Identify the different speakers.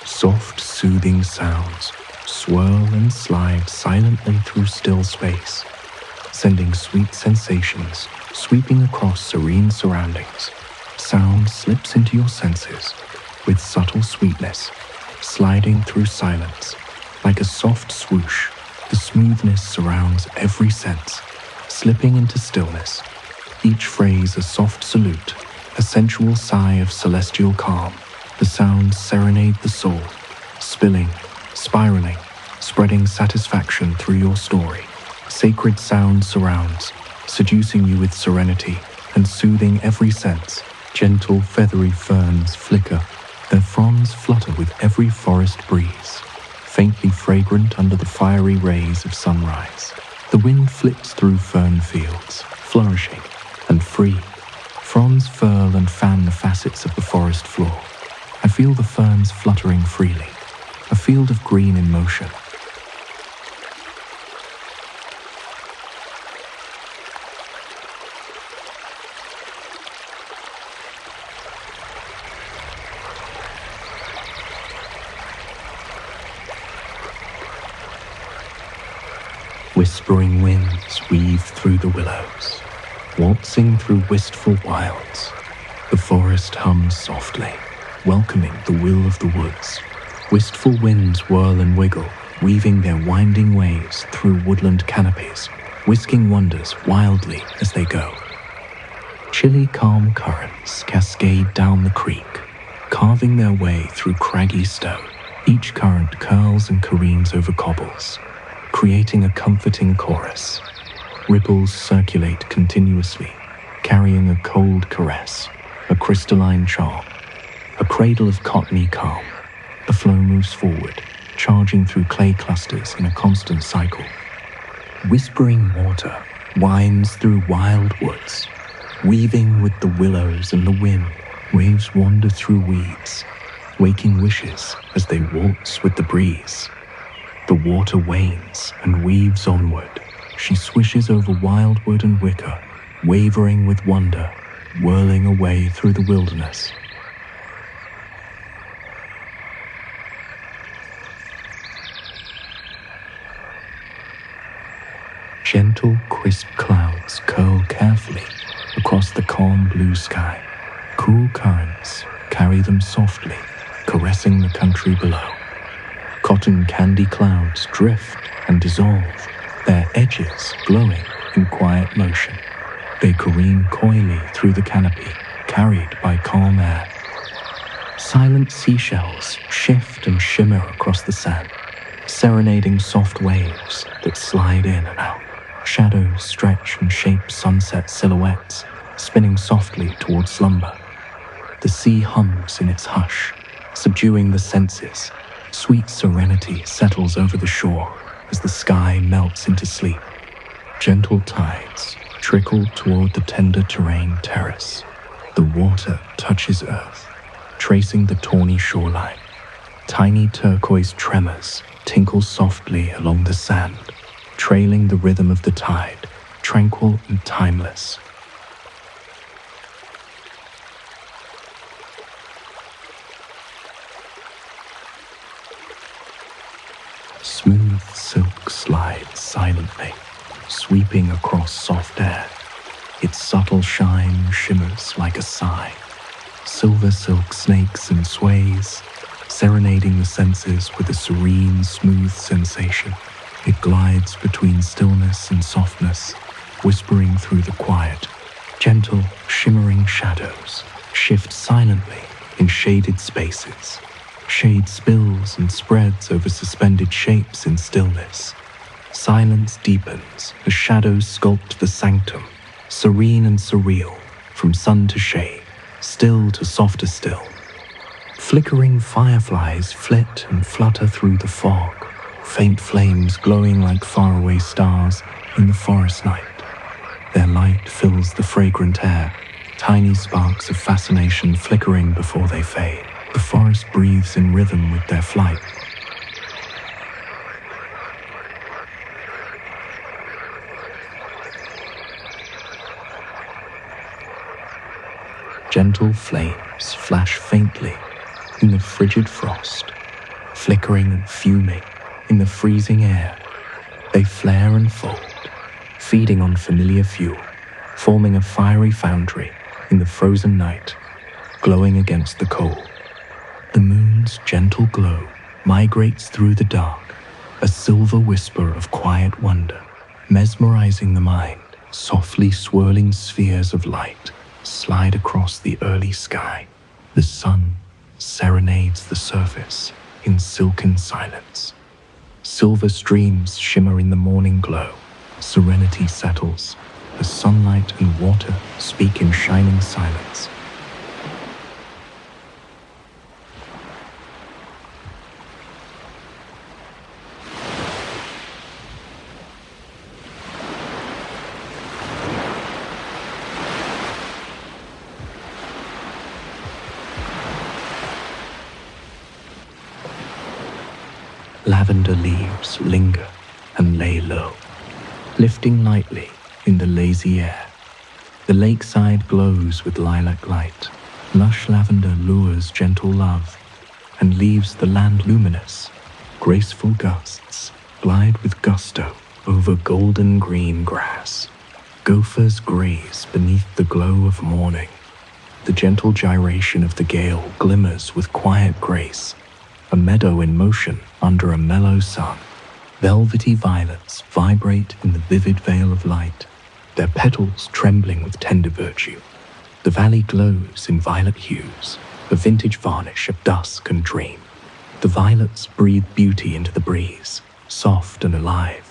Speaker 1: Soft, soothing sounds swirl and slide silently through still space, sending sweet sensations sweeping across serene surroundings. Sound slips into your senses with subtle sweetness, sliding through silence. Like a soft swoosh, the smoothness surrounds every sense, slipping into stillness. Each phrase a soft salute, a sensual sigh of celestial calm. The sounds serenade the soul, spilling, spiraling, spreading satisfaction through your story. Sacred sound surrounds, seducing you with serenity and soothing every sense. Gentle, feathery ferns flicker, their fronds flutter with every forest breeze, faintly fragrant under the fiery rays of sunrise. The wind flits through fern fields, flourishing and free. Fronds furl and fan the facets of the forest floor. I feel the ferns fluttering freely, a field of green in motion. Whispering winds weave through the willows, waltzing through wistful wilds. The forest hums softly, welcoming the will of the woods. Wistful winds whirl and wiggle, weaving their winding ways through woodland canopies, whisking wonders wildly as they go. Chilly, calm currents cascade down the creek, carving their way through craggy stone. Each current curls and careens over cobbles, creating a comforting chorus. Ripples circulate continuously, carrying a cold caress, a crystalline charm, a cradle of cottony calm. The flow moves forward, charging through clay clusters in a constant cycle. Whispering water winds through wild woods, weaving with the willows and the wind. Waves wander through weeds, waking wishes as they waltz with the breeze. The water wanes and weaves onward. She swishes over wildwood and wicker, wavering with wonder, whirling away through the wilderness. Gentle, crisp clouds curl carefully across the calm blue sky. Cool currents carry them softly, caressing the country below. Cotton candy clouds drift and dissolve, their edges glowing in quiet motion. They careen coyly through the canopy, carried by calm air. Silent seashells shift and shimmer across the sand, serenading soft waves that slide in and out. Shadows stretch and shape sunset silhouettes, spinning softly toward slumber. The sea hums in its hush, subduing the senses. Sweet serenity settles over the shore as the sky melts into sleep. Gentle tides trickle toward the tender terrain terrace. The water touches earth, tracing the tawny shoreline. Tiny turquoise tremors tinkle softly along the sand, trailing the rhythm of the tide, tranquil and timeless. Smooth silk slides silently, sweeping across soft air. Its subtle shine shimmers like a sigh. Silver silk snakes and sways, serenading the senses with a serene, smooth sensation. It glides between stillness and softness, whispering through the quiet. Gentle, shimmering shadows shift silently in shaded spaces. Shade spills and spreads over suspended shapes in stillness. Silence deepens as shadows sculpt the sanctum, serene and surreal, from sun to shade, still to softer still. Flickering fireflies flit and flutter through the fog, faint flames glowing like faraway stars in the forest night. Their light fills the fragrant air, tiny sparks of fascination flickering before they fade. The forest breathes in rhythm with their flight. Gentle flames flash faintly in the frigid frost, flickering and fuming in the freezing air. They flare and fold, feeding on familiar fuel, forming a fiery foundry in the frozen night, glowing against the cold. The moon's gentle glow migrates through the dark, a silver whisper of quiet wonder, mesmerizing the mind. Softly swirling spheres of light slide across the early sky. The sun serenades the surface in silken silence. Silver streams shimmer in the morning glow. Serenity settles. The sunlight and water speak in shining silence. Lavender leaves linger and lay low, lifting lightly in the lazy air. The lakeside glows with lilac light. Lush lavender lures gentle love and leaves the land luminous. Graceful gusts glide with gusto over golden green grass. Gophers graze beneath the glow of morning. The gentle gyration of the gale glimmers with quiet grace. A meadow in motion under a mellow sun. Velvety violets vibrate in the vivid veil of light, their petals trembling with tender virtue. The valley glows in violet hues, a vintage varnish of dusk and dream. The violets breathe beauty into the breeze, soft and alive,